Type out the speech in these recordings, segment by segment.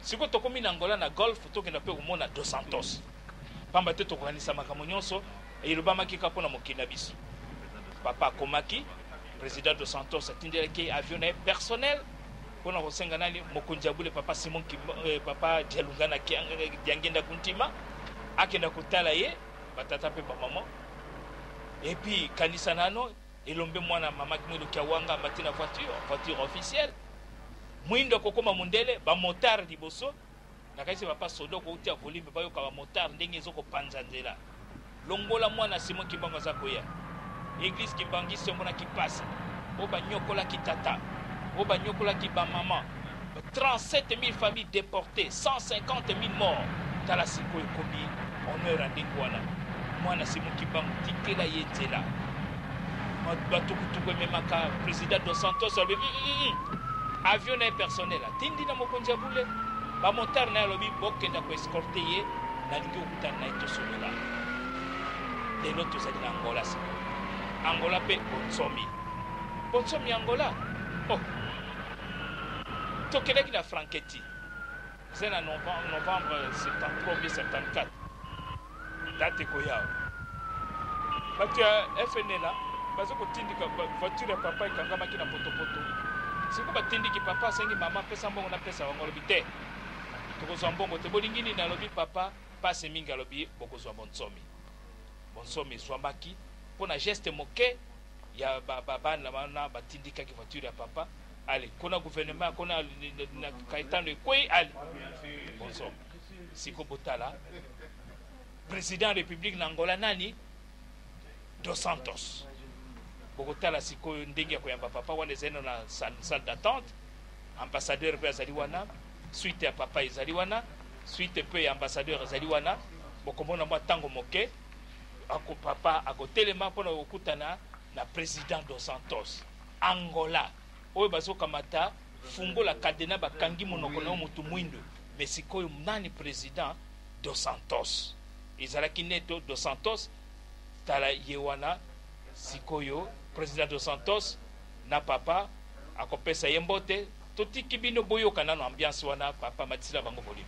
siko tokomi na Angola na golf tokenda pe komona Dos Santos pamba te tokokanisa makambo nyonso elobamaki kaka mpona mokili na biso papa akomaki président Dos Santos atindelaki avion na ye personnel mpona kosenga nani mokonzi abule papa Simon papa Dialunga na Diangenda Kuntima akenda kotala ye batata pe bamama epuis kanisa nano elombe mwana mama kimwelo kiawanga matina voiture officielle mwindo kokoma mundele bamotard liboso nakaisi papa sodo koutia volume bayoka bamotard ndenge ezokopanza nzela longola mwana Simon Kimbangu aza koya église kibangisi omona kipasi o banyokolaki tata o banyokolaki bamama 37 000 familles déportées 150 000 morts tala sikoyo ekomi honneur ya ndenge wana mwana Simon Kimbangu tikela ye nzela batukutuku ememaka président Dos Santos alobi avion na ye personnel atindi na mokonzi ya bule bamotare na ye alobi bokenda koescorte ye nalingi okutana na ye tosolola lelo tozali na Angola sikoyo Angola pe bonsomi Angola oh tokelaki na Franketi c'est na novembre 73 ou 74 date koyao batu ya FNL bazo kotindika voiture ya papa ekangamaki na potopoto siko batindiki papa asengi mama pesa mbongo na pesa wango lobi te tokozwa mbongo te bolingi nini alobi papa pase mingi alobi bokozwa bonsomi zwambaki mpona geste moke ya bana wana batindikaki voiture ya papa ale kona gouvernement kona na kaitano ekwei ale bonsomi siko botala président république na Angola nani Dos Santos bokotala sikoyo ndenge ya koyamba papa wana ezali na salle d'attente ambassadeur mpe azali wana suite ya papa ezali wana suite mpe ya ambassadeur ezali wana bokomona mwa ntango moke ako papa akotelema mpona kokutana na président Dos Santos Angola oyo bazokamata fungola kadena bakangi monoko na motu mwindo mais sikoyo nani président Dos Santos ezalaki neto Dos Santos tala ye wana sikoyo président Dos Santos na papa akopesa ye mbote totiki bino boyoka nano ambiance wana papa matisila bango volume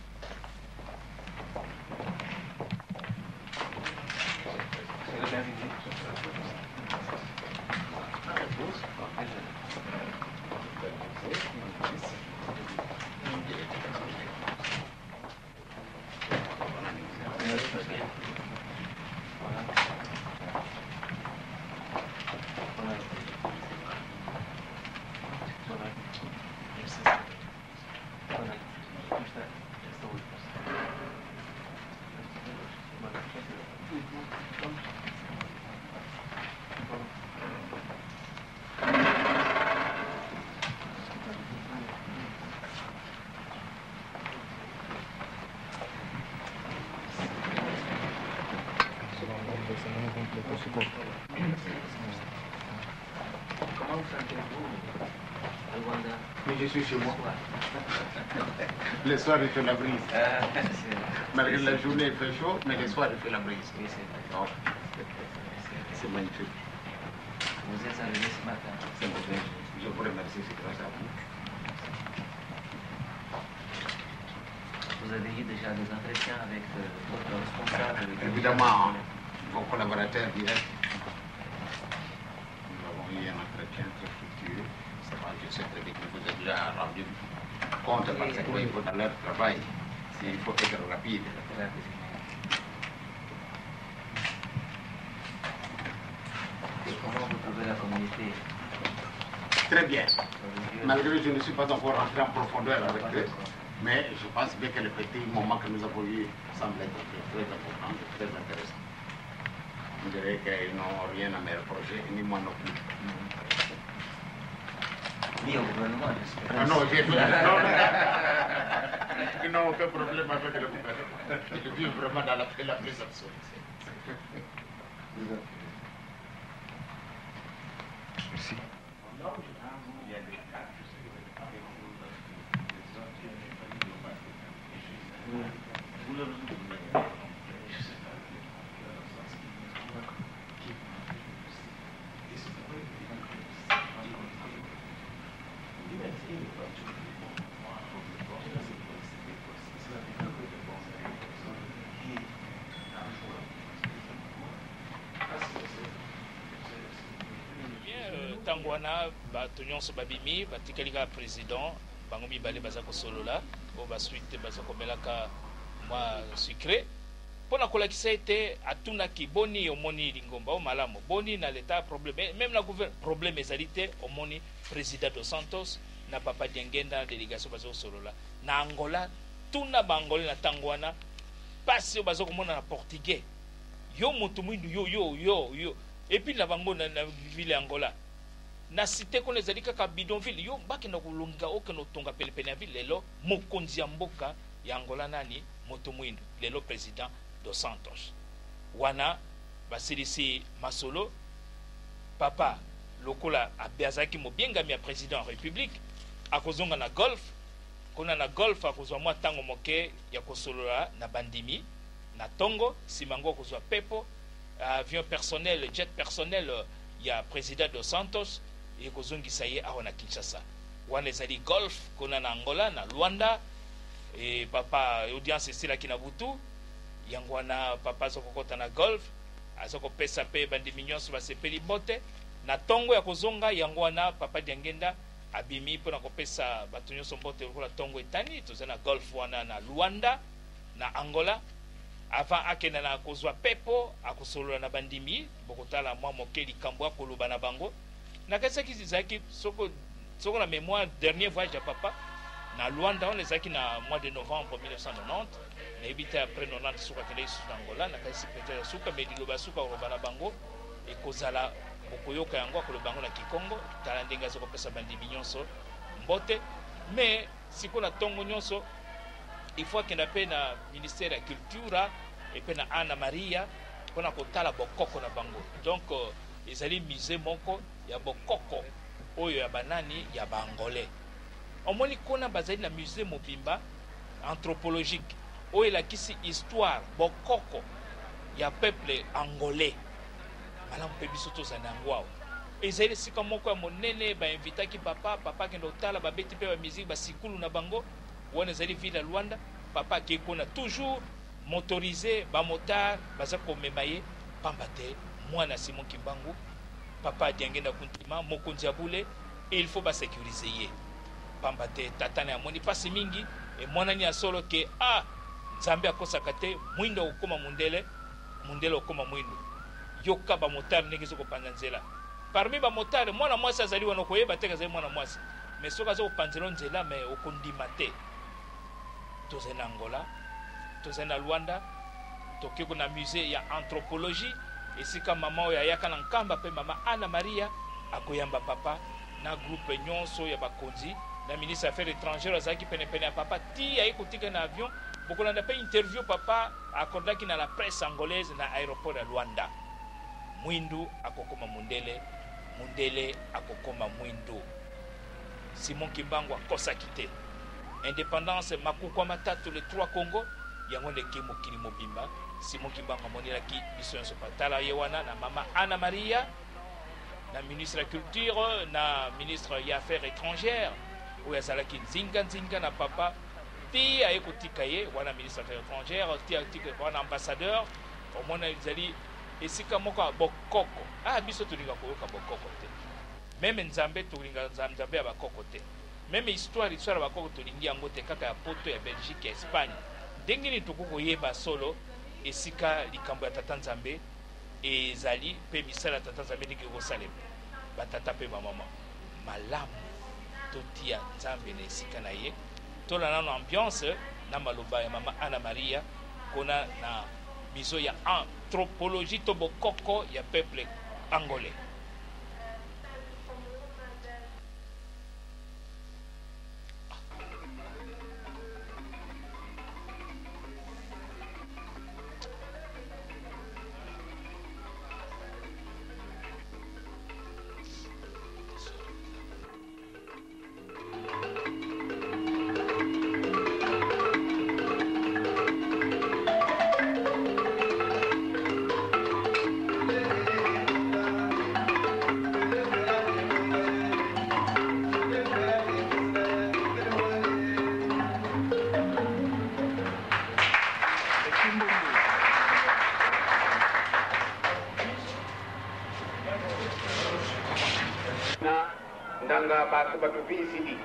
Mais je suis chez moi. Le soir, il fait la brise. Malgré la journée, il fait chaud, mais le soir, il fait la brise. Oh. C'est magnifique. Vous êtes arrivé ce matin. C'est bon. Je vous remercie, c'est grâce à vous. Vous avez eu déjà des entretiens avec votre responsable? Évidemment, vos collaborateurs directs. Nous avons eu un entretien très fructueux. Je sais très bien que vous êtes déjà rendu compte parce qu'il faut dans leur travail. Il faut être rapide. Et comment vous trouvez la communauté? Très bien. Malgré que je ne suis pas encore rentré en profondeur avec eux, mais je pense bien que le petit moment que nous avons eu semble être très important, très intéressant. On dirait qu'ils n'ont rien à me reprocher, ni moi non plus. Ni au gouvernement, j'espère. Ah non, ils n'ont aucun problème avec le gouvernement. Ils vivent vraiment dans la paix absolue. Merci. ntango wana bato nyonso babimi batikali kaka président bango mibale baza kosolola oyo basuite baza komelaka mwa sucré mpona kolakisa ete atunaki boni omoni lingomba o malamu boni na leta problème même na gouvernement problème ezali te omoni président dos Santos na papa Diengenda na délégation baza kosolola na Angola tuna baangolais na ntango wana mpasi oyo baza komona na portugais yo moto mwindu yo epuis na bango na ville ya Angola na cité kono ezali kaka bidonville yo bakenda kolonga okende otonga penepene ya ville lelo mokonzi ya mboka ya Angola nani moto mwindu lelo président dos Santos wana basilisi masolo papa lokola azalaki mobengami ya président ya république akozonga na golf kona na golf akozwa mwa ntango moke ya kosolola na bandimi na tongo nsima yango akozwa pepo avion personnel jet personnel ya président dos Santos ekozongisa ye awa na Kinshasa wana ezali golf kona na Angola na Luanda e papa audience esilaki na butu yango wana papa azokokota na golf azokopesa mpe bandimi nyonso basepeli bote na tongo ya kozonga yango wana papa Diengenda abimi mpona kopesa bato nyonso mbote lokola tongo etani toza na golf wana na Luanda na Angola avant akenda na kozwa pepo akosolola na bandimi bokotala mwa moke likambo akoloba na bango nakesaki ezalaki soko na mémoire dernier voyage ya papa na Luanda on ezalaki na mois de novembre 1990 nayebi te après 90 suka akenda lisusu na Angola nakasi peut-être suka mais liloba suka koloba na bango ekozala bokoyoka yango akoloba bango na Kikongo tala ndenge azokopesa bandimi nyonso mbote mais siko na tongo nyonso il faut akenda mpe na ministère ya culture epe na Ana Maria mpona kotala bokoko na bango donc ezali musée moko ya bokoko oyo ya banani ya baangolais omoni kuna bazali na musée mobimba anthropologique oyo elakisi histoire bokoko ya peuple angolais malamu mpe biso tozali na yango awa ezali esika moko ya monene bainvitaki papa akende otala babeti mpe bamiziki basikulu na bango wana ezali ville ya Luanda papa akei kuna toujours motorisé bamotard baza komema ye pamba te mwana Simon Kimbangu papa Diengenda kuntima mokonzi ya bule et il faut basécuriser ye pamba te tatana ya moni pasi mingi e mwanani ya solo ke nzambe akosaka te mwindo okoma mundele okoma mwindo yoka bamotard ndenge ezokopanza nzela parmi bamotard mwana mwasi azali wana koyeba te azali mwana mwasi mais soki aza kopanzela nzela mais okondima te tozali na Angola tozali na Luanda tokeko na musée ya anthropologie esika mama oyo ayaka na nkamba mpe mama Ana Maria akoyamba papa na groupe nyonso ya bakonzi na ministre affaires étrangères azalaki penepene ya papa ti aye kotika na avion bokolanda mpe interview papa akordaki na la presse angolaise na aéroport ya Luanda mwindu akokoma mundele akokoma mwindu Simon Kimbangu akosaki te indépendance makukwa matatu le 3 Congo yango ndeke mokili mobimba Simon Kimbangu amonelaki biso nyonso patala ye wana na mama Ana Maria na ministre ya culture na ministre ya affaires étrangères oyo azalaki nzinga na papa ti aye kotika ye wana ministre ya affaires étrangères ti atika wana ambassadeur omona ezali esika moko ya bokoko biso tolinga koyoka bokoko te meme nzambe tolinga nzambe ya bakoko te meme histoire ya bakoko tolingi yango te kaka ya poto ya Belgique ya Espagne ndenge nini tokokoyeba solo esika likambo ya tata nzambe ezali mpe misala ya tata nzambe ndenge ekosalema batata mpe bamama malamu totia nzambe na esika na ye tola nano ambiance na maloba ya mama Ana Maria kona na miso ya anthropologie to bokoko ya peuple angolais. bantu batu visidi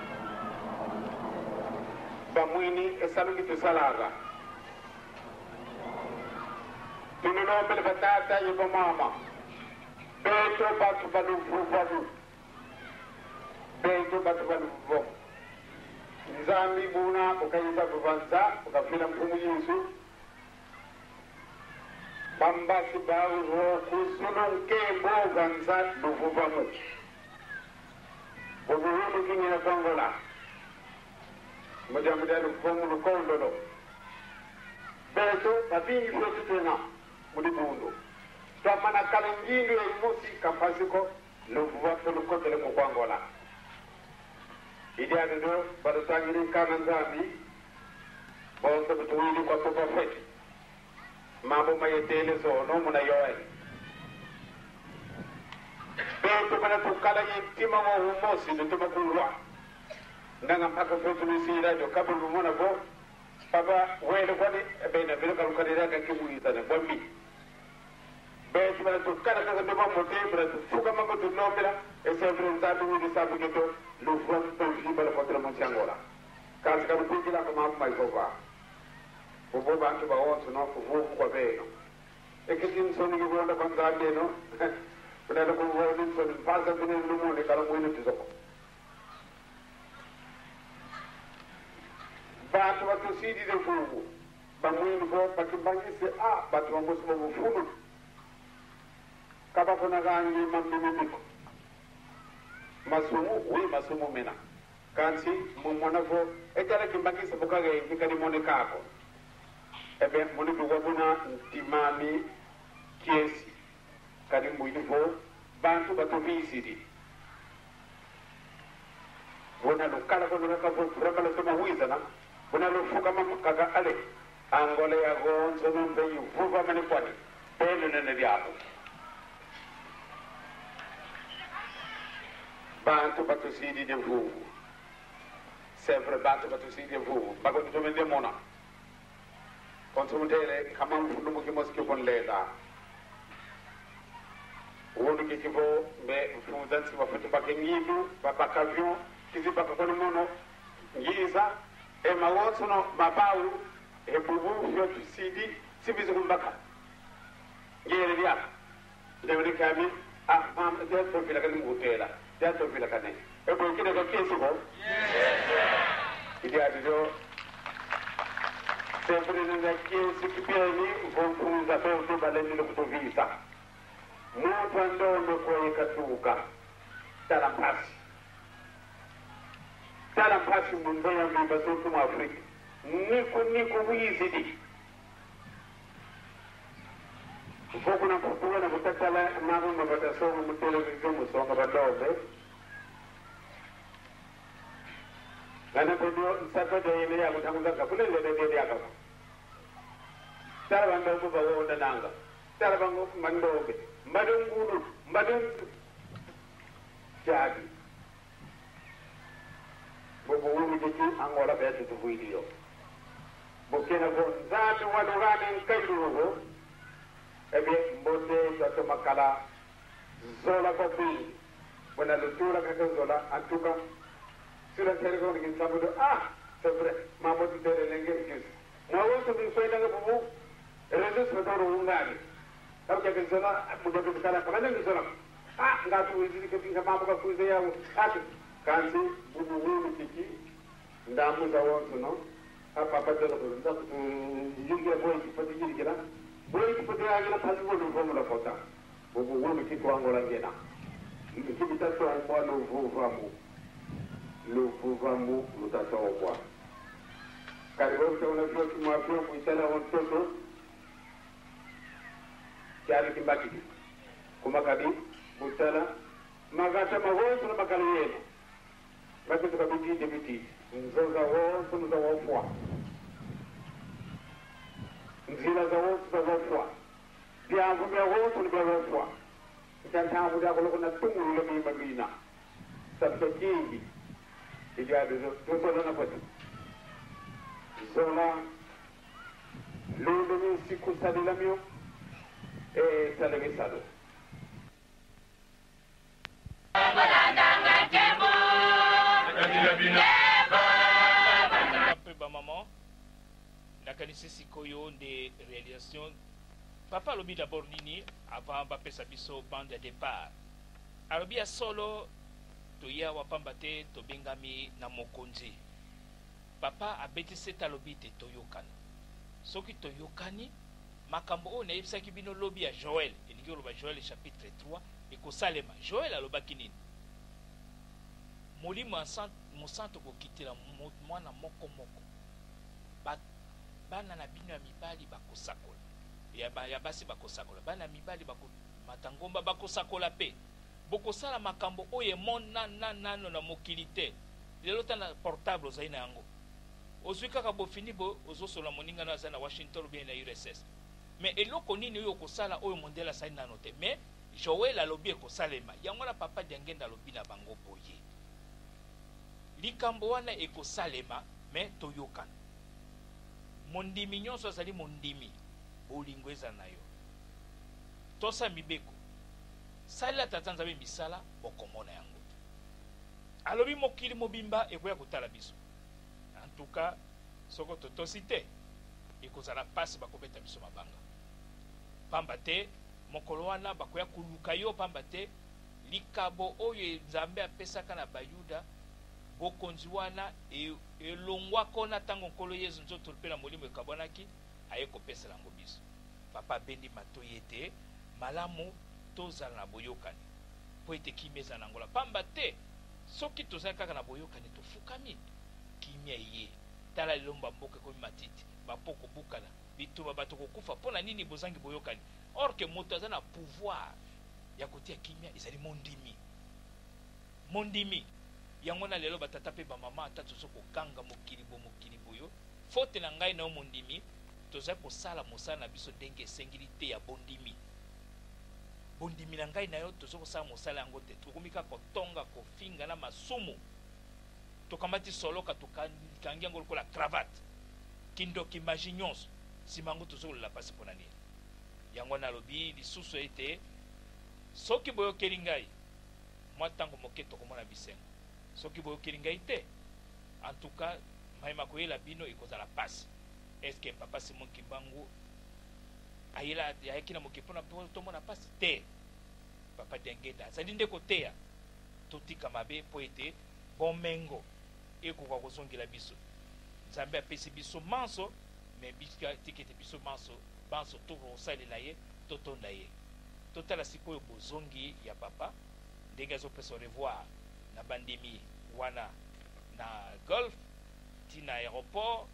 bamwini esaluki tusalaga tunulombele batata yebo mama beto batu baluvuvavu beto batu baluvuvavu nzambi buna ukayisa kuvanza ukafila mfumu Yesu bambasi bawo kusuno nkembo ganza luvuvavu ubuhulu kinyina kongola mujamuda luvumu lukondolo beto babingi vyotu tena mudibundo twamana kala ngindu ya imosi kampasiko luvuvavu lukotele mukwangola idi adudo badutangiri kana nzambi bonto butuwili kwa tuba feti mambo mayetele zono muna yoe beto bana tukala yitima wa umosi nutuma kulwa ndanga mpaka fetu nisira jo kabulu mwana bo baba wele kwani bena bilo kalukadira ka kibuita na bombi beto bana tukala kanga tuba mote bana tufuka mambo tunobela esevre nzatu wili sabu geto lufron toji bala kontra monsiangola kasi ka kupikila ko mambo maikoba bobo bantu ba wonso no kuvu kwa beno ekitin soni ki wonda kon zambe no kuna ko woni soni pasa kuna lumo ne kala mo ni tizoko bantu watu sidi de fugu bamwini ko bakibangise batu wango simo mfunu kaba kuna gangi mambimiko masumu mena kansi mumona ko ekala kimbangise bukaga ikali mone kako ebe moni bugabuna ntimami kiesi kadi mwini fo bantu bato visidi bona lukala ko naka fo prabala to mawiza na bona lufuka mamakaga ale angole ya gonzo nombe yuvuva mani kwani pele nene diabo bantu bato sidi de vuvu sempre bantu bato sidi de vuvu bago to mende mona kontumutele kama mfundumu kimoski kon leda wonu ki kibo be mfunzansi bafutu bakengidu babakavyo kizi bakakono mono ngiza e mawonso no mabawu e bubu fyo sidi sibizu kumbaka ngere dia dewri kami mam de to bila kan ngutela de to bila kan e bo kine ko kesi ko idia dio sempre nella chiesa che vieni con un sacerdote balendo lo kutovisa mutu andondo kwa ikatuka talampasi mundoya mimba zote mu Afrika niko wizidi ufoku na kutuwa na kutakala mamu mabatasomu muteleviziyo musonga badobe ngana kodo nsaka jayene ya kutanguza kapule lele ya kapa tara bando ko bawo nanga tara bango mandobe madungulu madung jadi bobo wuri deki angola be tu video bokena go zatu wadugane nkairugo ebe mbote to makala zola ko bi bona lutura ka zola antuka sura tere ko ngi sabudo c'est vrai mamadu tere lenge gis mo wonto bi fay nga bubu rezus ko do ngani taw ke zola mu do kala kala ngi zola ngatu wizini ko tinga mambo ka kuze yawo kansi bubu wulu tiki ndamu za wonto no papa de ko nda yirge boy ki pati yirge la boy ki pati agila pasi wulu ko mo la fota bubu wulu ki ko angola ngena ki bitato mo no vuvamu luvuvamu lutatokwa karibu utaona vyo kimwapio kuitala wontoto kyali kimbaki kumakadi butala magata mawonto na makali yenu basi tukabidi debiti nzoza wonto na wofwa nzila za wonto za wofwa byangu bya wonto na wofwa ntantangu da kuna tungu le mimabina sabta kingi ijadu zola na pati zola lulu ni siku sadilamio salami sado peu ba maman nakanisi sikoyo de réalisation papa lobi d'abord nini avant bapesa biso bande de départ alobi ya solo toya wapamba te tobengami na mokonzi papa abeti seta lobi te toyokani soki toyokani makambo oyo nayebisaki bino lobi ya Joël elingi oloba Joël chapitre 3 ekosalema Joël alobaki nini molimo mosantu kokitela mwana moko moko bana na bino ya mibali bakosakola ya basi bakosakola bana mibali matangomba bakosakola pe bokosala makambo oyo emona nano na mokili te lelo tana portable ozali na yango ozwi kaka bofini bo ozosola moninga na aza na Washington bien na URSS mais eloko nini oyo okosala oyo mondele asali nano te mais Joël alobi ekosalema yango na papa diangenda alobi na bango boye likambo wana ekosalema mais toyokana mondimi nyonso azali mondimi bolingo eza na yo tosa mibeko salela tata nzabe misala bokomona yango alobi mokili mobimba ekoya kotala biso en tout cas soko totosi te ekozala pasi bakobeta biso mabanga pamba te mokolo wana bakoya koluka yo pamba te likabo oyo nzambe apesaka na bayuda bokonzi wana elongwako na ntango nkolo yesu nzoto mpe na molimo ekabwanaki aye kopesela yango biso papa bendi matoyi ete malamu tozala na boyokani mpo ete kimia eza na ngola pamba te soki tozali kaka na boyokani tofukami kimia eye tala lelo mboka ekomi matiti bapoko bukana bituma bato kokufa mpo na nini bozangi boyokani or ke moto aza na pouvoir ya kotia kimia ezali mondimi yango na lelo batata pe bamama ata tozo kokanga mokili boyo fote na ngai na mondimi toza kosala mosala na biso ndenge esengeli te ya bondimi na ngai na yo tozo kosala mosala yango te tokomika kotonga kofinga na masumu tokamati soloka tokangi yango lokola cravate kindoki maji nyonso nsima yango tozo kolola pasi mpo na nini yango nalobi lisusu ete soki boyokeli ngai mwa ntango moke tokomona bisengo soki boyokeli ngai te en tout cas mayema koyela bino ekozala pasi eske papa Simon Kimbangu ayaki na moke mpona tomona pasi te papa Diangenda azali nde koteya totika mabe mpo ete bomengo ekoka kozongela biso nzambe apesi biso manso me tika ete biso manso tokosalela ye totonda ye totala sikoyo bozongi ya papa ndenge azopesa revoir na bandemi wana na golf tina aéroport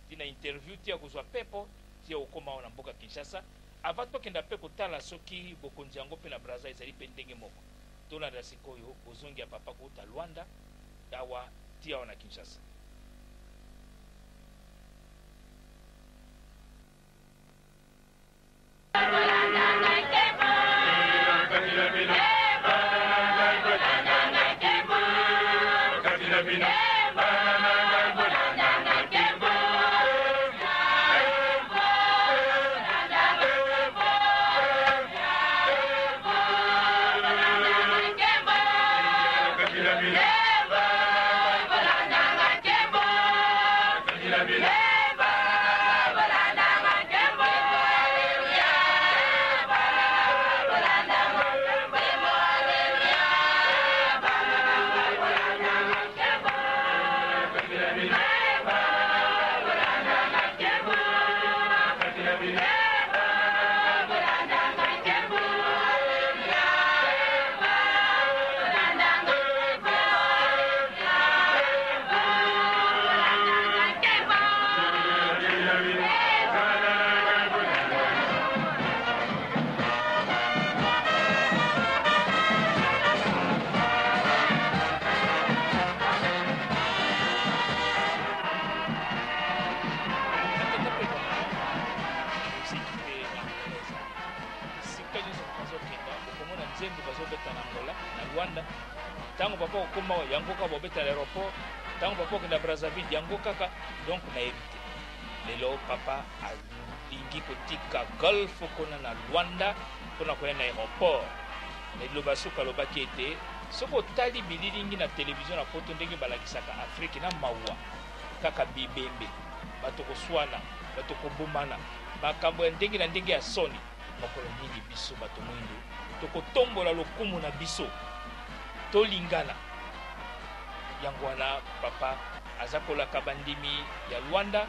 tina interview tia kozwa pepo tia okoma na mboka Kinshasa avant tokenda mpe kotala soki bokonzi yango mpe na Brazza ezali mpe ndenge moko tolanda sikoyo bozongi ya papa kouta Luanda awa tia wana Kinshasa. Tango papa okoma yango ka bobeta l'aéroport tango papa okenda Brazzaville yango kaka donc na évité lelo papa alingi kotika golf kona na Luanda pona koya na aéroport lelo basuka lobaki ete soko otali bililingi na télévision na poto ndenge balakisaka Afrique na mawa kaka bibembe bato koswana bato kobomana makambo ya ndenge na ndenge ya soni mokolo nini biso bato mwindu tokotombola lokumu na biso tolingana yango wana papa aza kolaka bandimi ya Luanda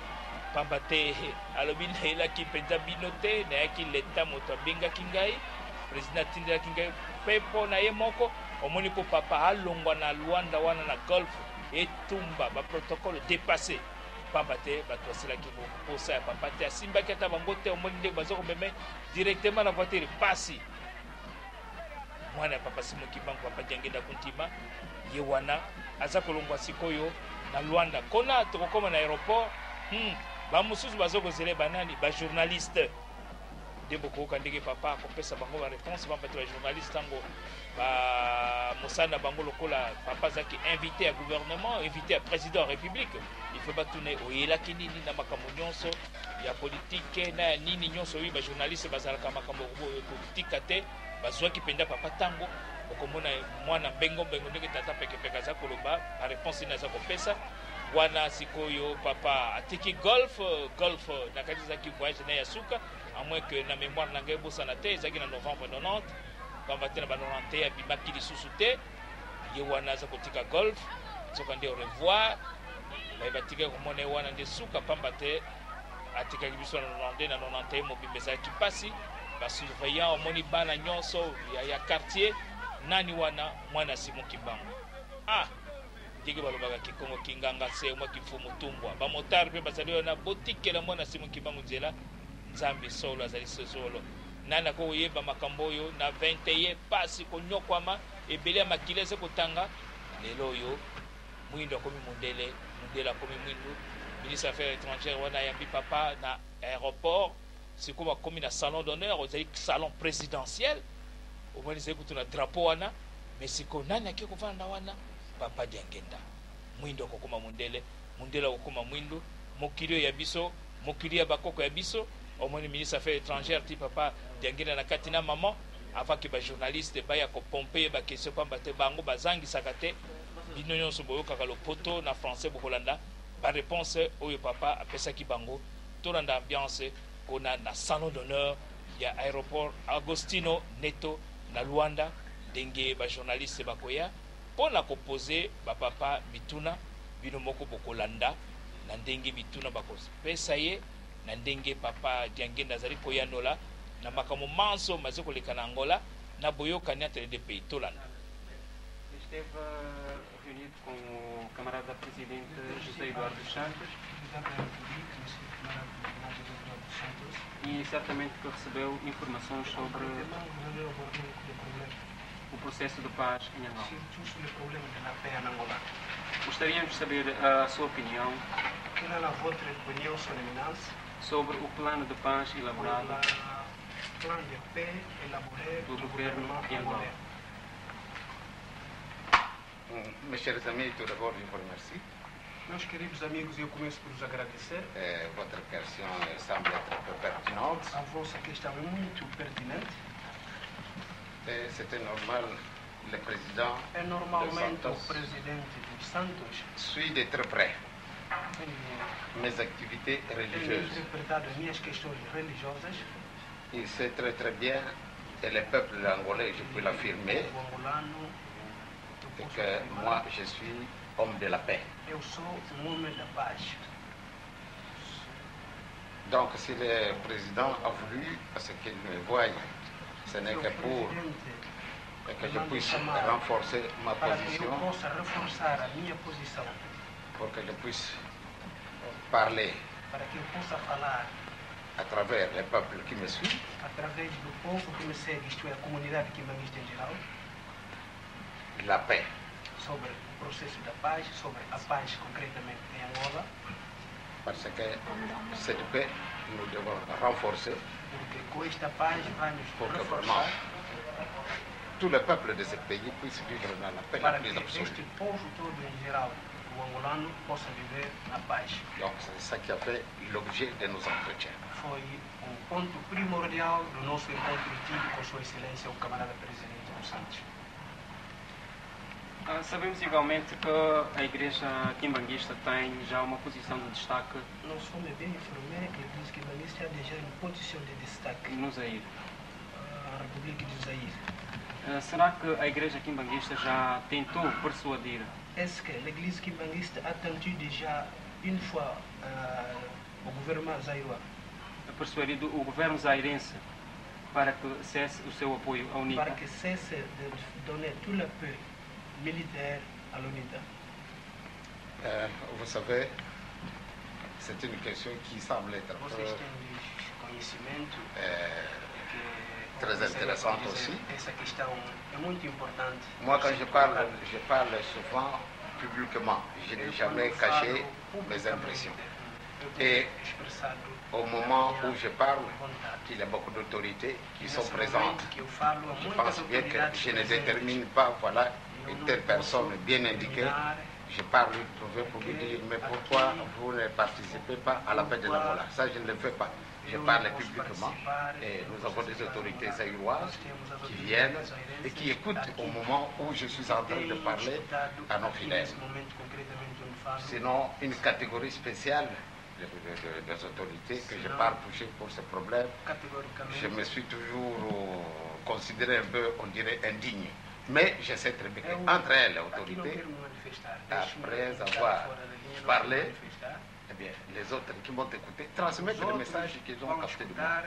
pamba te alobi nayelaki mpenza bino te nayaki leta moto abengaki ngai président atindelaki ngai mpe mpo na ye moko omoni mpo papa alongwa na Luanda wana na golf etumba baprotocole dépassé pamba te bato basilaki posa ya papa te asimbaki ata bango te omoni ndenge baza komeme directement na voiture pasi mwana ya papa Simon Kimbangu papa Diangenda Kuntima ye wana aza kolongwa sikoyo na Luanda kona tokokoma na aéroport bamosusu bazokozela banani bajournaliste nde bokoyoka ndenge papa akopesa bango baréponse pamba te bajournaliste ntango bamosala bango lokola papa azalaki invité ya gouvernement invité ya président ya république il faut batune oyelaki nini na makambo nyonso ya politike na ya nini nyonso oyo bajournaliste bazalaka makambo kotika te bazwaki mpenza papa ntango okomona mwana mbengo ndenge tata pekepeke aza koloba baréponse nini aza kopesa wana sikoyo papa atiki golf nakati ezalaki voyage na ya suka à moins que na mémoire na ngai ebosana te ezalaki na novembre 90 pamba te na ba 91 abimaki lisusu te ye wana aza kotika golf soka nde au revoir batikaki komona ye wana nde suka pamba te atikaki biso na 92 na 91 mobimba ezalaki mpasi basurveillant omoni bana nyonso ya quartier nani wana mwana Simon Kimbangu ndenge balobaka kikongo kinganga se mwa kifumu tumbwa bamotari mpe bazali wana botikela mwana Simon Kimbangu nzela nzambe solo azali solo nani akoyeba makambo oyo na 21 pasi konyokwama ebele ya makili eze kotanga lelo oyo mwindo akomi mundele akomi mwindu ministre affaires étrangères wana ayambi papa na aéroport sikoyo bakomi na salon d'honneur ozali salon présidentiel omoni ezali kutu na drapeau wana mais sikoyo nani ake kovanda wana papa Diangenda mwindo akokoma mundele akokoma mwindu mokili oyo ya biso mokili ya bakoko ya biso omoni ministre affaires étrangères ti papa Diangenda na kati na maman avant que bajournaliste baya kopompe bakestion pamba te bango bazangisaka te bino nyonso boyokaka lopoto na français bokolanda baréponse oyo papa apesaki bango tolanda ambiance kona na salon d'honneur ya aéroport Agostino Neto na Luanda ndenge bajournaliste bakoya mpona kopose bapapa mituna bino moko bokolanda na ndenge mituna bakopesa ye na ndenge papa Diangenda azali koyanola na makambo manso maze koleka na Angola na boyokani entre les deux pays tolanda. Esteve reunido com o camarada presidente José Eduardo Santos e certamente que recebeu informações sobre o processo de paz em Angola. Gostaríamos de saber a sua opinião sobre o plano de paz elaborado do governo de Angola. Mes chers amis, tout d'abord, je vous remercie. Meus queridos amigos, eu começo por vos agradecer. Votre question semble être peu pertinente. A vossa questão é muito pertinente. C'était normal, le président normalmente o presidente dos Santos suit de très près mes activités religieuses. Interpretado as minhas questões religiosas. Il sait très très bien, et le peuple angolais, je peux l'affirmer, que moi je suis homme de la paix. Eu sou homem da paz. Donc si le président a voulu à ce qu'il me voie, ce n'est que pour que je puisse renforcer ma position, pour que je puisse parler à travers les peuples qui me suivent, através do povo que me segue, isto é, a comunidade que me viste em geral, la paix. Sobre o processo da paz, sobre a paz concretamente em Angola. Parce que cette paix, nous devons renforcer. Porque com esta paz vamos reforçar. Tout le peuple de ce pays puisse vivre dans la paix la plus absolue. Este povo todo em geral, o angolano, possa viver na paz. Donc c'est ça qui a fait l'objet de nos entretiens. Foi ponto primordial do nosso encontro tido com Sua Excelência, o camarada presidente dos Santos. Sabemos igualmente que a Igreja Kimbanguista tem já uma posição de destaque Nous sommes bien informés que l'Église kimbanguiste a déjà une position de destaque no Zaire. en République du Zaïre. Será que a Igreja Kimbanguista já tentou persuadir Est-ce que l'Église kimbanguiste a tenté déjà une fois au gouvernement zaïrois o governo zairense para que cesse o seu apoio à UNITA? para que cesse de donner tout l'appui militaire à l'UNITA? Vous savez, c'est une question qui semble être Vocês têm conhecimento que très intéressante aussi. essa questão é muito importante. Moi, quand je parle souvent publiquement. Je n'ai jamais caché mes impressions. Et au moment où je parle, il y a beaucoup d'autorités qui sont présentes. Je pense bien que je ne détermine pas, voilà, une telle personne bien indiquée. Je parle pour lui dire, mais pourquoi vous ne participez pas à la paix de l'Angola? Ça, je ne le fais pas. Je parle publiquement et nous avons des autorités zaïroises qui viennent et qui écoutent au moment où je suis en train de parler à nos fidèles. Sinon, une catégorie spéciale des autorités que je parle toucher pour ce problème, je me suis toujours considéré un peu, on dirait, indigne. Mais je sais très bien qu'entre elles, les autorités, après avoir parlé, eh bien, les autres qui m'ont écouté transmettent le message qu'ils ont capté de moi.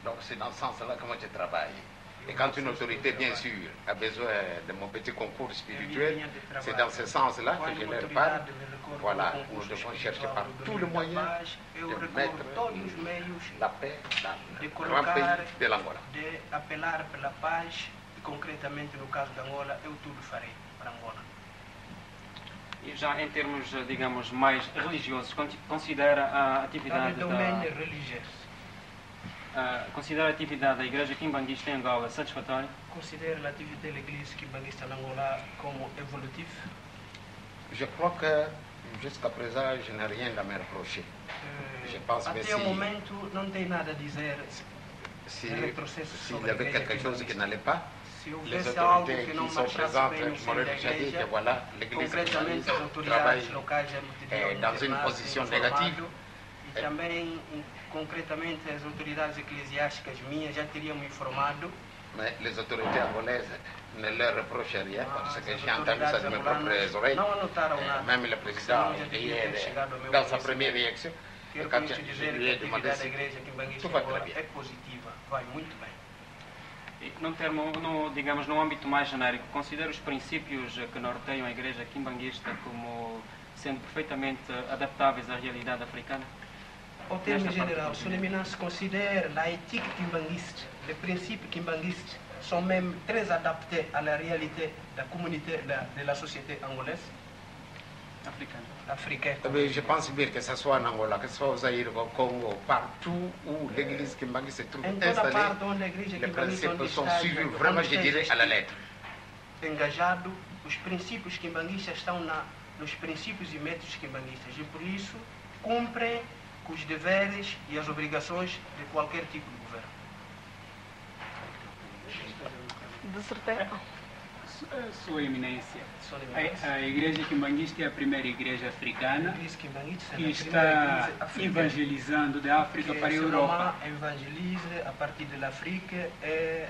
Donc c'est dans ce sens-là que moi je travaille. Et quand une autorité, bien sûr, a besoin de mon petit concours spirituel, c'est dans ce sens-là que je leur parle. Voilà, nous devons chercher par tous les moyens de mettre la paix dans le grand pays de l'Angola. De apelar pela paz, e concretamente no caso da Angola, eu tudo farei para Angola. E já em termos, digamos, mais religiosos, considera a atividade considera a atividade da Igreja Kimbanguista em Angola satisfatória? Considère l'activité de l'Église kimbanguiste en Angola comme évolutive? Je crois que jusqu'à présent, je n'ai rien à me reprocher. Je pense que até o momento não tem nada a dizer. S'il y avait quelque chose qui n'allait pas, les houvesse algo autorités que qui não sont marchasse présentes bem no seio m'auraient da déjà dit que igreja, voilà, l'Église concretamente as travaille autoridades locais já me teriam dans une informado, position négative. E também, concretamente, as autoridades eclesiásticas minhas já teriam me informado. Mais les autorités angolaises ne leur reprochent rien parce que j'ai entendu ça de mes propres oreilles. Même le président, hier, dans sa première réaction, quand je lui ai demandé si tout va très bien. É positiva, vai muito bem. E digamos, num âmbito mais genérico, considera os princípios que norteiam a Igreja Kimbanguista como sendo perfeitamente adaptáveis à realidade africana? Au terme général, son éminence considère la éthique kimbanguiste, les principes kimbanguistes sont même très adaptés à la réalité de la communauté, de la société angolaise, africaine. Mais je pense bien que ce soit en Angola, que ce soit au Zaïre, au Congo, partout où l'église kimbanguiste se trouve installée, les principes sont suivis vraiment, je dirais, à la lettre. Engajado, os princípios kimbanguistas estão nos princípios e métodos kimbanguistas e por isso cumprem com os deveres e as obrigações de qualquer tipo de governo. Sua Eminência, a Igreja Kimbanguista é a primeira igreja africana que está evangelizando da África para a Europa. Evangelize a partir da África e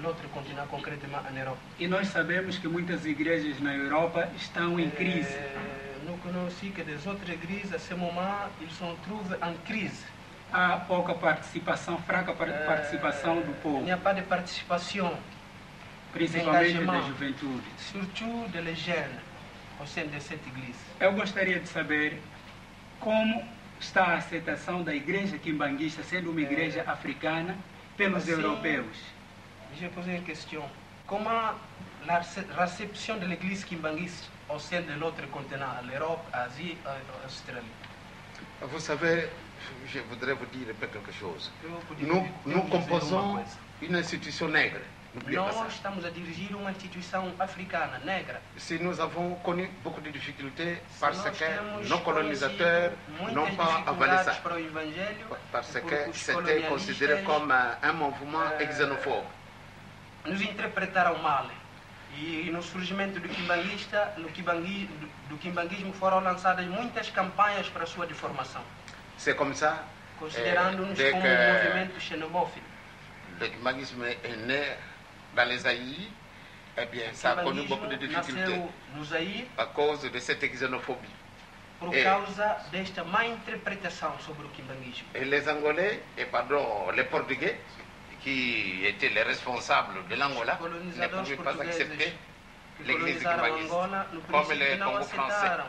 l'autre continent, concrètement en Europe. E nós sabemos que muitas igrejas na Europa estão em crise. Nous connaissons aussi que des autres églises, à ce moment, ils se trouvent en crise. Há pouca participação, fraca participação do povo. Il n'y a pas de participation, principalmente da juventude. Surtout des jeunes au sein de cette église. Eu gostaria de saber como está a aceitação da igreja kimbanguista sendo uma igreja africana pelos europeus. Je posé une question. Comment la réception de l'église kimbanguiste au sein de l'autre continent, l'Europe, l'Asie, l'Australie? Vous savez, je voudrais vous dire quelque chose. Nous composons une institution nègre. Nós estamos a dirigir uma instituição africana, negra. Si nous avons connu beaucoup de difficultés parce que nos colonisateurs n'ont pas avalé ça, parce que c'était considéré comme un mouvement xénophobe. nos interpretaram mal. E no surgimento do quimbanguismo foram lançadas muitas campanhas para a sua deformação. C'est comme ça. Considerando-nos como um movimento xenobófilo. Le quimbanguisme est né dans les Zaïres. Eh bien, ça a connu beaucoup de difficultés à cause de cette xénophobie. Por causa desta má interpretação sobre o quimbanguismo. Et les Angolais, les Portugais, qui étaient les responsables de l'Angola, ne pouvaient pas accepter l'église quimbanguiste, comme les Congo français.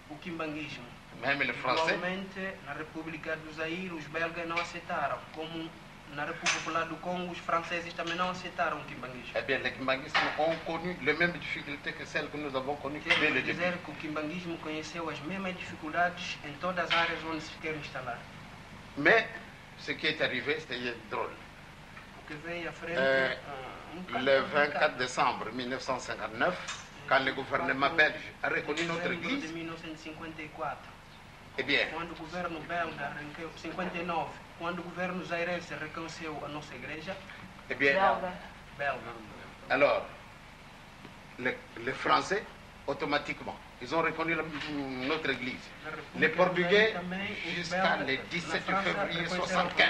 O quimbanguismo. Même les Français. Igualmente, na República do Zaire, os belgas não aceitaram, como na República Popular do Congo, os franceses também não aceitaram o quimbanguismo. Eh bien, les quimbanguistes ont connu les mêmes difficultés que celles que nous avons connues dès le début. Quer dizer que o quimbanguismo conheceu as mesmas dificuldades em todas as áreas onde se quer instalar. Mais ce qui est arrivé, c'était drôle. O que vem à frente, le 24 décembre 1959, quand le gouvernement belge a reconnu notre église, de 1954, eh bien, quando o governo belga, 59, quando o governo zairense reconheceu a nossa igreja, eh bien, belga. Alors, les Français, automatiquement, ils ont reconnu notre église. Les Portugais, jusqu'à le 17 février 1975.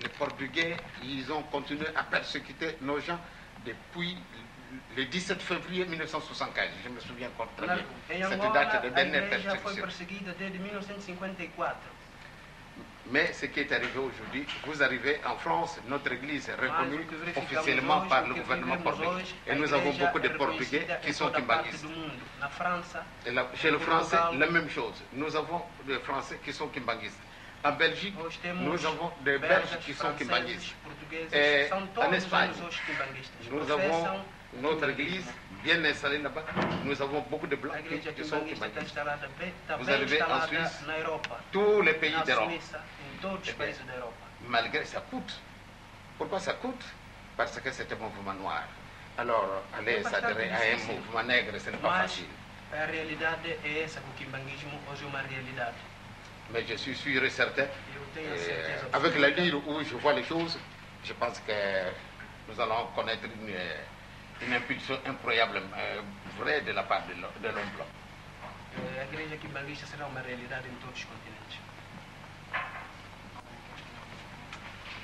Les Portugais, ils ont continué à persécuter nos gens depuis le 17 février 1975. Je me souviens encore très bien. Cette date de dernière persécution. Mais ce qui est arrivé aujourd'hui, vous arrivez en France, notre église est reconnue officiellement par le gouvernement portugais. Et nous avons beaucoup de Portugais qui sont quimbanguistes. Et là, chez le Français, la même chose. Nous avons des Français qui sont quimbanguistes. En Belgique, nous avons des Belges qui sont quimbanguistes. Et en Espagne, nous avons notre église bien installée là-bas. Nous avons beaucoup de Blancs qui sont quimbanguistes. Vous arrivez en Suisse, tous les pays d'Europe. Malgré ça coûte. Pourquoi ça coûte? Parce que c'est un mouvement noir. Alors, aller s'adhérer à un mouvement nègre, ce n'est pas facile. La realidade é essa, que o quimbanguismo hoje é uma realidade. Mais je suis sûr et certain, avec la ligne où je vois les choses, je pense que nous allons connaître une impulsion incroyable, vraie de la part de l'homme blanc. A igreja quimbanguista será uma realidade em todos os continentes.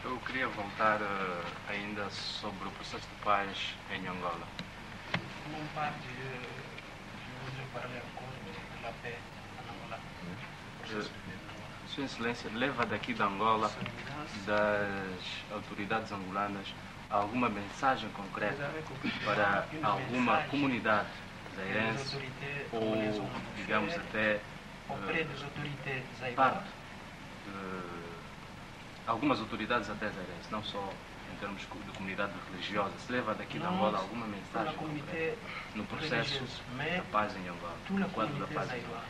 Eu queria voltar ainda sobre o processo de paz em Angola. Como parte de voudrais parler encore de la paix en Angola. Sua Excelência, leva daqui de Angola, das autoridades angolanas, alguma mensagem concreta para alguma comunidade zairense ou, digamos, até parte algumas autoridades até zairense, não só em termos de comunidade religiosa. Se leva daqui de Angola alguma mensagem concreta no processo da paz em Angola, no quadro da paz em Angola?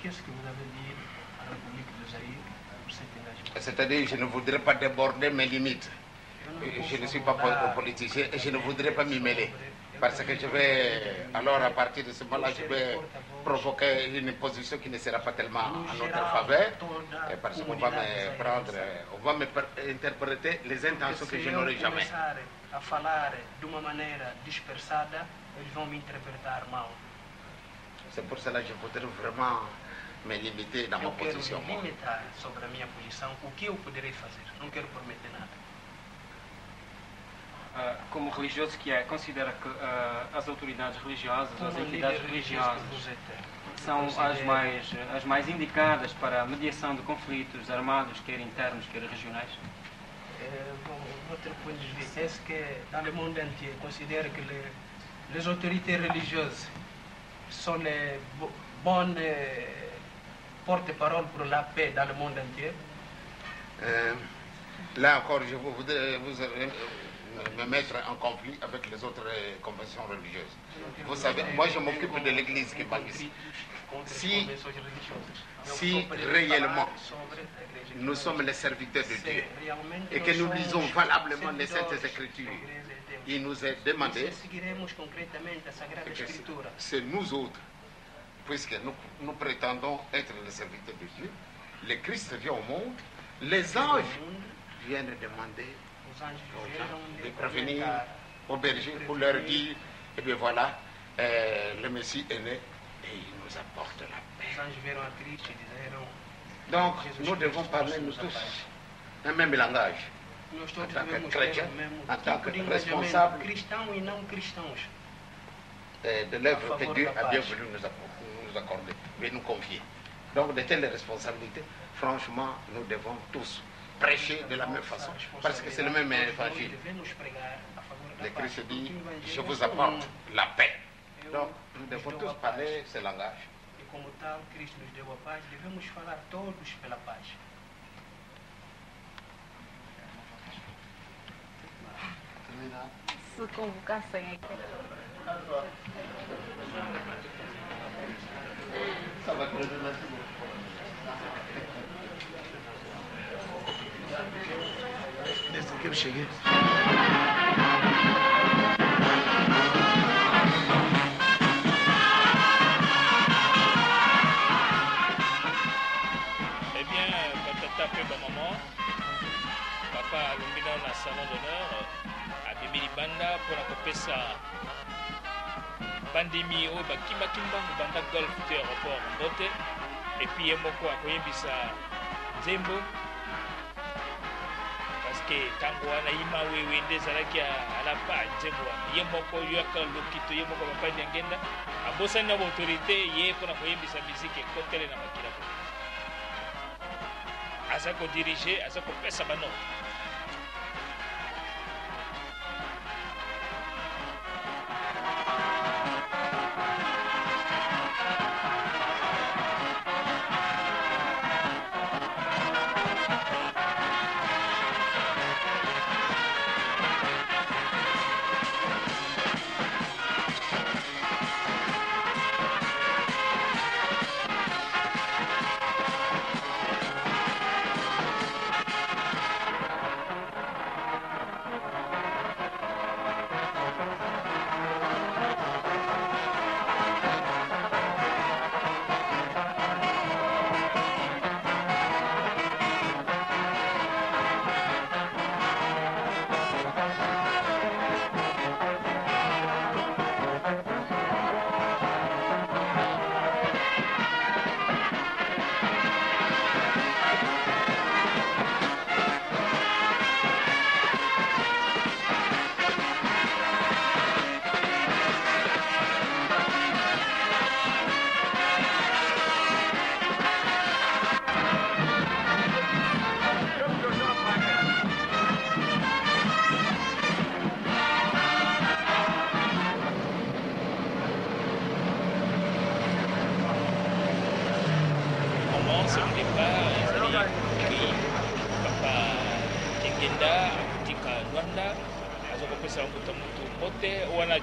Qu'est-ce que vous avez dit à la République de Zaïre pour cet engagement? C'est-à-dire, je ne voudrais pas déborder mes limites. Je ne suis pas politicien et je ne voudrais pas m'y mêler. Parce que je vais, alors à partir de ce moment-là, je vais provoquer une position qui ne sera pas tellement en notre faveur. Parce qu'on va me prendre, on va me interpréter les intentions que je n'aurai jamais. A falar de uma maneira dispersada, eles vão me interpretar mal. C'est pour cela que je voudrais vraiment me limiter dans ma position. Eu quero me limitar sobre a minha posição, o que eu poderei fazer. Não quero prometer nada. Como religioso que é, considera que as autoridades religiosas, as entidades religiosas, são as mais indicadas para a mediação de conflitos armados, quer internos, quer regionais? Notre point de vue, est-ce que dans le monde entier, considère que les autorités religieuses sont les bonnes porte-parole pour la paix dans le monde entier? Là encore, je voudrais me mettre en conflit avec les autres confessions religieuses. Vous savez, moi je m'occupe de l'église quimbanguiste. Si réellement nous sommes les serviteurs de Dieu et que nous lisons valablement les Saintes Écritures, il nous est demandé que c'est nous autres, puisque nous prétendons être les serviteurs de Dieu, le Christ vient au monde, les anges viennent demander de prévenir aux bergers pour leur dire, et bien voilà, le Messie est né et il nous apporte la paix. Donc, nous devons parler, nous tous, un même langage. En tant que chrétien, en tant que responsable de l'œuvre que Dieu a bien voulu nous accorder, et nous confier. Donc, de telles responsabilités, franchement, nous devons tous prêcher de la même façon, parce que c'est le même évangile. Le Christ dit, je vous apporte la paix. Donc, nous devons tous parler ce langage. E como tal, Cristo nos deu a paz, devemos falar todos pela paz. Se convocassem aqui. Desde que eu cheguei. Papa alongina na salon d'honneur abimili banda mpona kopesa bandimi oyo bakimbakimbangu banda golf te aéroport mbote epuis ye moko akoyebisa nzembo parceke ntango wana yima wewe nde ezalaki alapa nzembo wana ye moko yoaka lokito ye moko bapadi ya ngenda abosani na baautorité ye mpona koyebisa miziki ekotele na makila aza kodirige aza kopesa banote.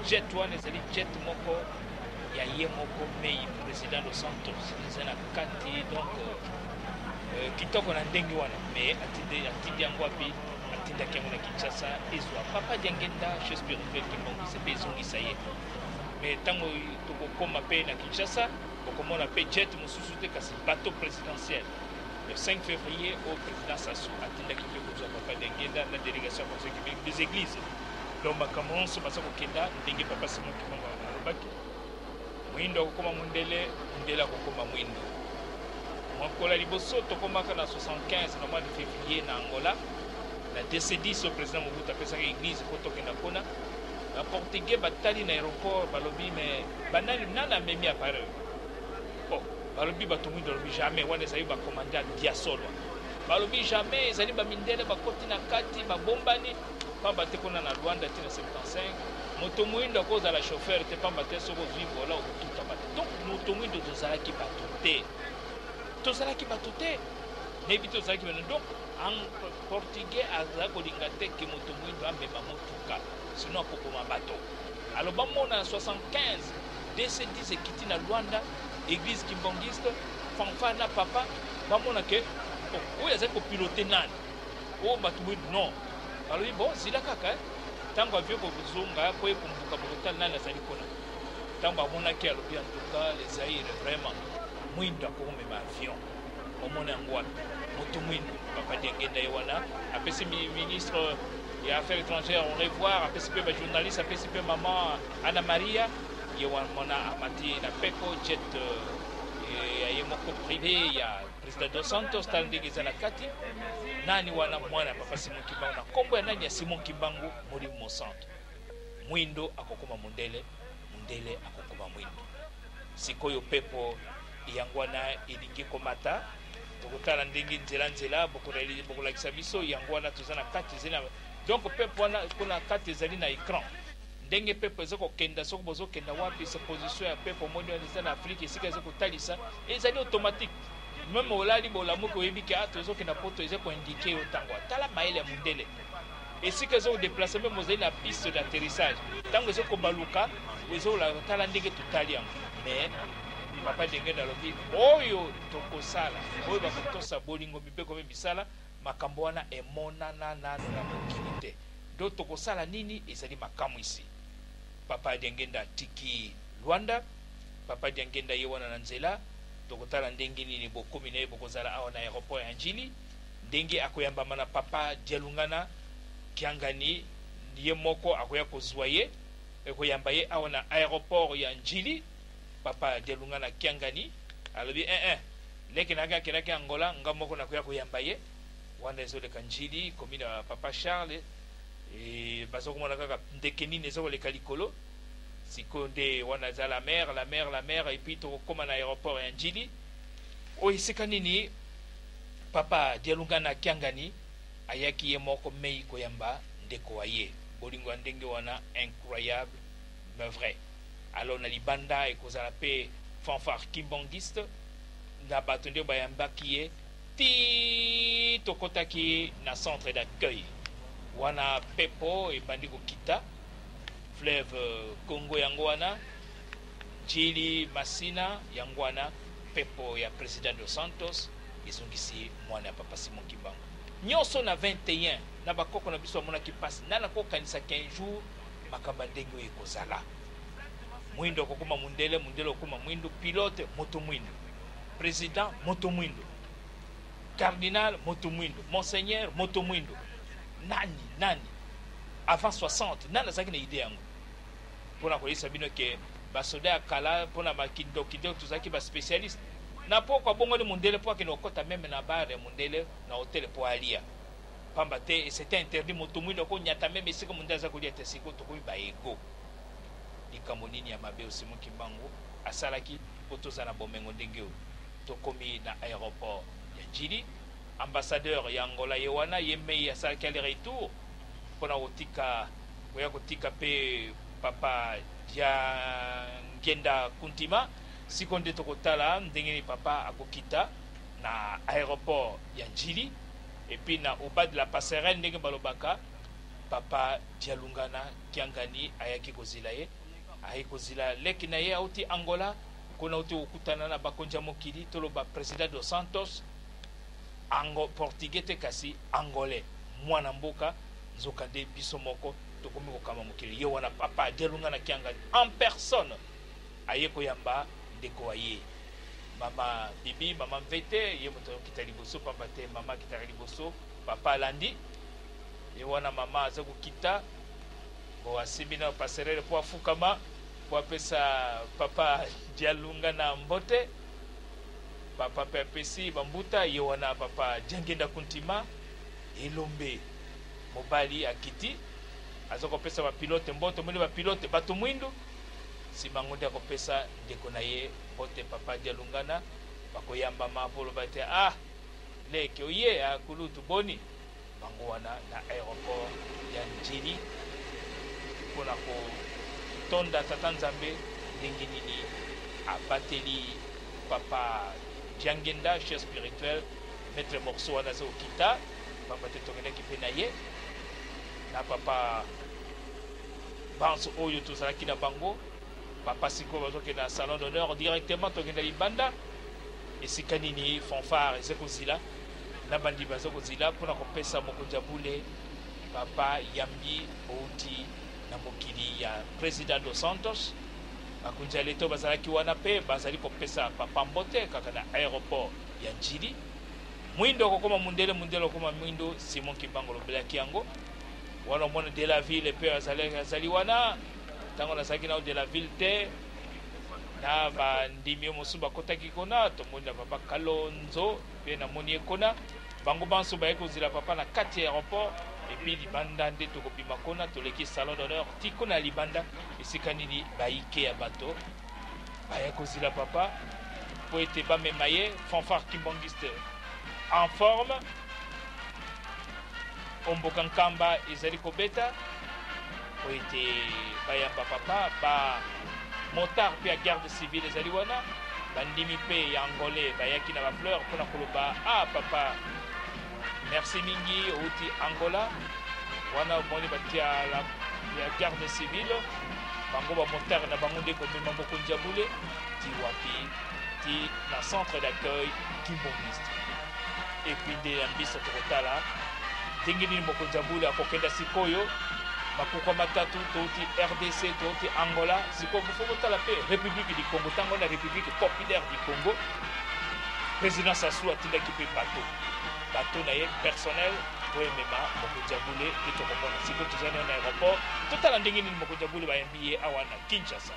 Jet wana ezali jet moko ya ye moko mei président dos Santos eza na kati donc kitoko na ndenge wana mais atindi yango api atindaki yango na Kinshasa ezwa papa diangenda chez spirituel kimbongisa mpe ezongisa ye mais ntango tokokoma mpe na Kinshasa okomona mpe jet mosusu te kasi bateau présidentiel le 5 février au président Sassou atindaki mpe kozwa papa diangenda na délégation conseil public des églises donc makambo nyonso baza kokenda ndenge papa Simon Kimbongo alobaki mwindo akokoma mundele mundele akokoma mwindo mokolo ya liboso tokomaka na 75 na mois de février na Angola na décédis au président Mobutu apesaka église po tokenda mpona baportugais batali na aéroport balobi mais banani nani amemi appareil bon balobi bato mwindo balobi jamais wana ezali bakomande ya diasolo balobi jamais ezali bamindele bakoti na kati babombani pamba te kuna na Rwanda tina 75 moto mwindo akozala chauffeur te pamba te soko zwi vola okututa bate donc moto mwindo tozalaki bato te nebi tozalaki bana donc en portugais aza kolinga te ke moto mwindo amema motuka sinon akokoma bato alors bamona na 75 décédis ekiti na Rwanda église kimbongiste fanfare na papa bamona ke oyo azali kopilote nani oyo bato mwindo non alors bon zila kaka ntango avio kozonga po ekumbuka bokotala nani azali kuna ntango amonaki alobi en tout cas les Zaïre vraiment mwindo akomema avion omona yango wana moto mwindo papa Diangenda ye wana apesi ministre ya affaires étrangères au revoir apesi mpe bajournaliste apesi mpe maman Anna Maria ye wana mona amati na peko jet ye moko privé ya président dos Santos tala ndenge eza na kati nani wana mwana papa Simon Kimbangu na kombo ya nani ya Simon Kimbangu Molimo Monsanto mwindo akokoma mundele mundele akokoma mwindo sikoyo pepo yango wana elingi komata tokotala ndenge nzela bokolakisa biso yango wana toza na kati ezali donc pepo wana kuna kati ezali na écran ndenge pepo eza kokenda soki bozokenda wapi sa position ya pepo moni wana eza na Afrique esika eza kotalisa ezali automatique même olali bolamuki oyebi ke tozokenda poto eza koindike yo ntango tala mayele ya mundele esika eza kodeplace meme ozali na piste d'atterrissage ntango eza kobaluka ezotala ndenge totali yango mais papa Diangenda alobi oyo tokosala oyo bakotosa bolingo mibeko mpe bisala makambo wana emonana nano na mokili te do tokosala nini ezali makamu isi papa Diangenda atiki Luanda papa Diangenda ye wana na nzela tokotala ndenge nini bokomi na ye bokozala awa na aéroport ya Njili ndenge akoyambama na papa Dialungana Kiangani ye moko akoya kozwa ye ekoyamba ye awa na aéroport ya Njili papa Dialungana Kiangani alobi leki naga kenaki Angola nga moko nakoya koyamba ye wana ezoleka Njili komina na papa Charles bazokomona kaka ndeke nini ezokoleka likolo sikoyo nde wana eza la mer epuis tokokoma na aéroport ya Njili oyo esika nini papa Dialungana Kiangani ayaki ye moko mei koyamba ndeko wa ye bolingo ya ndenge wana incroyable mais vrai alors na libanda ekozala mpe fanfare kimbangiste na bato nde bayambaki ye ti tokotaki na centre d'accueil wana pepo ebandi kokita fleuve Congo yango wana Njili Masina yango wana pepo ya président dos Santos ezongisi mwana ya papa Simon Kimbangu nyonso na 21 na bakoko na biso amonaki pasi nana kokanisa 15 jours makamba ndenge oyo ekozala mwindo okokoma mundele okoma mwindo pilote moto mwindo président moto mwindo cardinal moto mwindo monseigneur moto mwindo nani avant 60 nani azalaki na ide yango mpona koyebisa bino ke basoda ya kala mpona bakidokidoki tozalaki baspécialiste na pokwa bongoli mundele mpo akende okota meme na bar ya mundele na hotel mpo alia pamba te c'était interdit moto mwindo okonyata meme esika mundele aza kolia te siko tokomi baego likambo nini ya mabe Simon Kimbangu asalaki mpo toza na bomengo ndenge oyo tokomi na aéroport ya Njili ambassadeur ya Angola ye wana ye mei asalaki ale retour mpona koya kotika mpe papa Diangenda Kuntima siko nde tokotala ndenge ni papa akokita na aéroport ya Njili epuis na au bas de la passerelle ndenge balobaka papa Dialungana Kiangani ayaki kozila ye ayikozila leki na ye auti Angola kuna uti okutana na bakonja mokili toloba président dos Santos portugais te kasi angolais mwana mboka nzoka nde biso moko tokomi kokama mokili ye wana papa Dialungana Kiangani en personne aye koyamba ndeko wa ye mama bibi mama mvete ye moto kita liboso pamba te mama kita liboso papa alandi ye wana mama aza kokita bo asimbi na passerelle po afukama po apesa papa Dialungana mbote papa pe apesi bambuta ye wana papa Diangenda Kuntima elombe mobali akiti aza kopesa bapilote mbote moni bapilote bato mwindo nsima ngonde akopesa ndeko na ye mbote papa Dialungana bakoyamba mapolo bate leke oye akulutu boni bango wana na aéroport ya Njili mpona kotonda tata nzambe ndenge nini abateli papa Diangenda chef spirituel maître morceau wana aza kokita papa te tokendaki mpe na ye na papa banso oyo tozalaki na bango papa sikoyo bazokende na salon d'honneur directement tokenda libanda esika nini fanfare eza kozila na bandi baza kozila mpona kopesa mokonzi ya bule papa yambi outi na mokili ya président dos Santos bakonzi ya leto bazalaki wana mpe bazali kopesa papa mbote kaka na aéroport ya Njili mwindo kokoma mundele mundele kokoma mwindo Simon Kimbangu lobelaki yango wana mona de la ville pe azali wana tango nazalaki na de la ville te na bandimi mosusu bakotaki kona tomoni na papa Kalonzo pe namoni ekona bango banso baye kozila papa na kati ya aéroport epi libanda nde tokobima kona toleki salon d'honneur tiko na libanda esika nini baike ya bato baye kozila papa po ete bamema ye fanfare kimbangiste en forme omboka nkamba ezali kobeta po ete bayamba papa ba motard pe ya garde civile ezali wana bandimi pe ya angolais bayaki na bafleur mpona koloba papa merci mingi outi Angola wana omoni batia ya garde civile bango bamotard na bango nde komema Mokonzi Abule ti wapi ti na centre d'accueil Kimbangiste epuis nde ya mbisa tokotala ndenge nini Mokonzi Abule akokenda sikoyo bakokwa matatu touti RDC touti Angola sikoyo fo kotala pe République du Congo tango na République populaire du Congo président Sassou atindaki pe bateau na ye personnel po emema Mokonzi Abule nde tokomona sikoyo tozali na aéroport totala ndenge nini Mokonzi Abule bayambi ye awa na Kinshasa.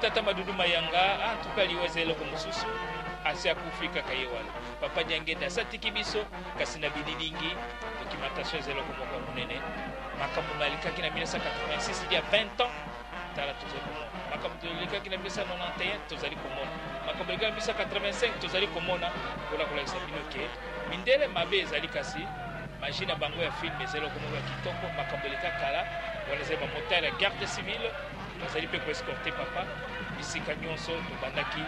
Tata Madudu Mayanga tukaliweza eloko mosusu asi akufika kayewala papa Nyangenda asatiki biso kasi na bililingi documentation zeloko moko munene makambo malikaki na 1986 il y a 20 ans tala tozali komona makambo malikaki na 1991 tozali komona makambo malikaki na 1985 tozali komona mpona kolakisa bino ke mindele mabe ezali kasi magie na bango ya film ezeloko moko ya kitoko makambo eleka kala wana ezali bamotare ya garde civile bazali mpe koescorte papa bisika nyonso tobandaki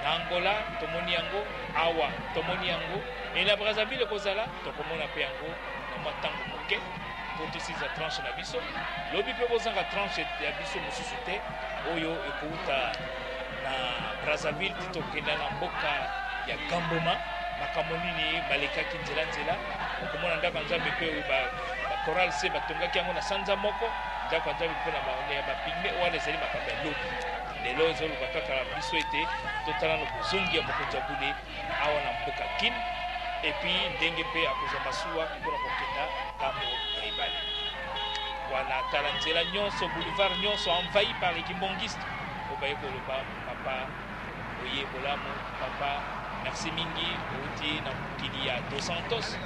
na Angola tomoni yango awa tomoni yango e na Brazzaville kozala tokomona mpe yango na mwa ntango moke po tosiza tranche na biso lobi mpe bozanga tranche ya biso mosusu te oyo ekouta na Brazzaville ti tokenda na mboka ya Gamboma makambo nini balekaki nzela okomona ndako ya Nzambe mpe oyo bachoral se batongaki yango na sanza moko ndako ya Nzambe mpe na baone ya bapigme wana ezali makambo ya lobi lelo ezoloba kaka na biso ete totala na bozongi ya Mokonzi Abule awa na mboka kin epuis ndenge mpe akozwa masuwa mpona kokenda ngambo ya ebale wana tala nzela nyonso boulevard nyonso envahi par les kimbongistes po baye koloba papa oye bolamu papa merci mingi outi na mokili ya Dos Santos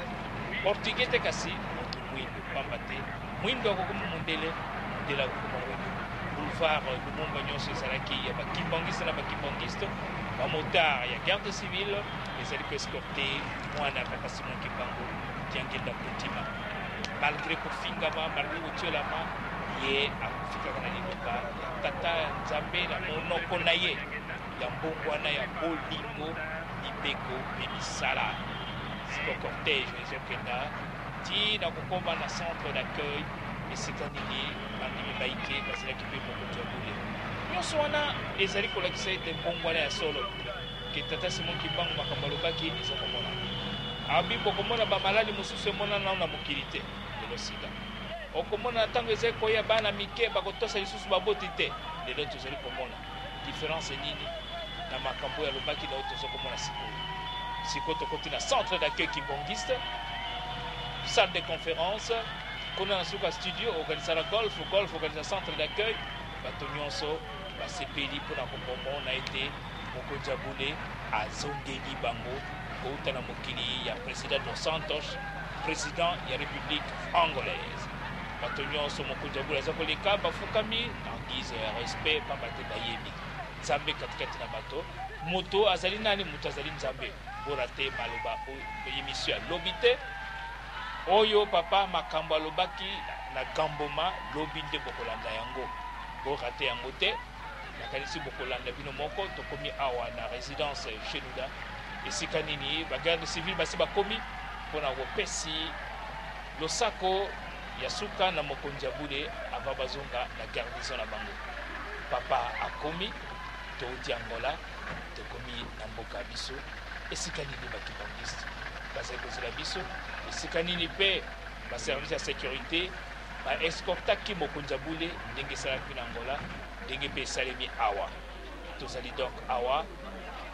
portugais te kasi moto mwindo pamba te mwindo akokoma mondele akokoma mwindo boulevard lumumba nyonso ezalaki ya bakimbangiste na bakimbangiste bamotard ya garde civile ezali koescorte mwana papa Simon Kimbangu tiangenda kotima malgré kofingama malgré kotiolama ye akofikaka na liloba ya tata Nzambe na monoko na ye ya mbongwana ya bolingo libeko mpe misala siko cortège ezokenda ti na kokoma na centre d'accueil esika nini bandimi baike bazalaki mpe Mokonzi Abule nyonso wana ezali kolakisa ete mbongwana ya solo ke tata Simon Kimbangu makambo alobaki eza komona abi bokomona bamaladi mosusu emonana nao na mokili te lelo sida okomona ntango ezali koya bana mike bakotosa lisusu baboti te lelo tozali komona différence nini na makambo ya lobaki na otozo komona siko tokoti na centre d'accueil kimbongiste, salle de conférence, kuna na suka studio organisera golf organisa centre d'accueil, bato nyonso basepeli mpona komona ete mokonzi Abule azongeli bango kouta na mokili ya président Dos Santos, président ya république angolaise. Bato nyonso mokonzi Abule aza koleka bafukami en guise ya respect pamba te bayebi nzambe katikati na bato moto azali nani, moto azali nzambe. Mpona te maloba émission ya lobi te oyo papa makambo alobaki na gamboma lobi nde bokolanda yango, borate yango te. Nakanisi bokolanda bino moko tokomi awa na résidence chez nous esika nini bagarde civile basi bakomi mpona kopesi losako ya suka na mokonzi Abule ava bazonga na garnison na bango. Papa akomi touti Angola tokomi na mboka biso esika nini bakibangiste bazali kozela biso esika nini mpe baservice ya sécurité baescortaki mokonzi Abule ndenge esalaki na Angola ndenge mpe esalemi awa. Tozali donc awa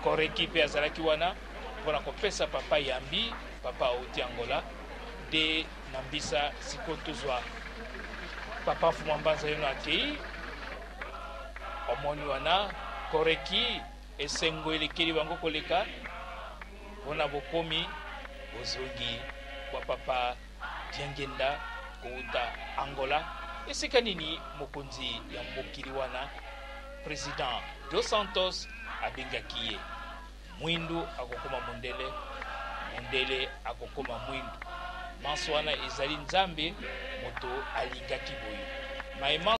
koreki mpe azalaki wana mpona kopesa papa yambi papa auti Angola nde na mbisa siko tozwa papa Fuma Mbanza yono akei omoni wana koreki esengo elekeli bango koleka mpona bokomi bozongi kwa papa Diangenda kouta Angola esika nini mokonzi ya mokili wana président Dos Santos abengaki ye mwindu akokoma mondele akokoma mwindu. Manso wana ezali nzambe moto alingaki boyo.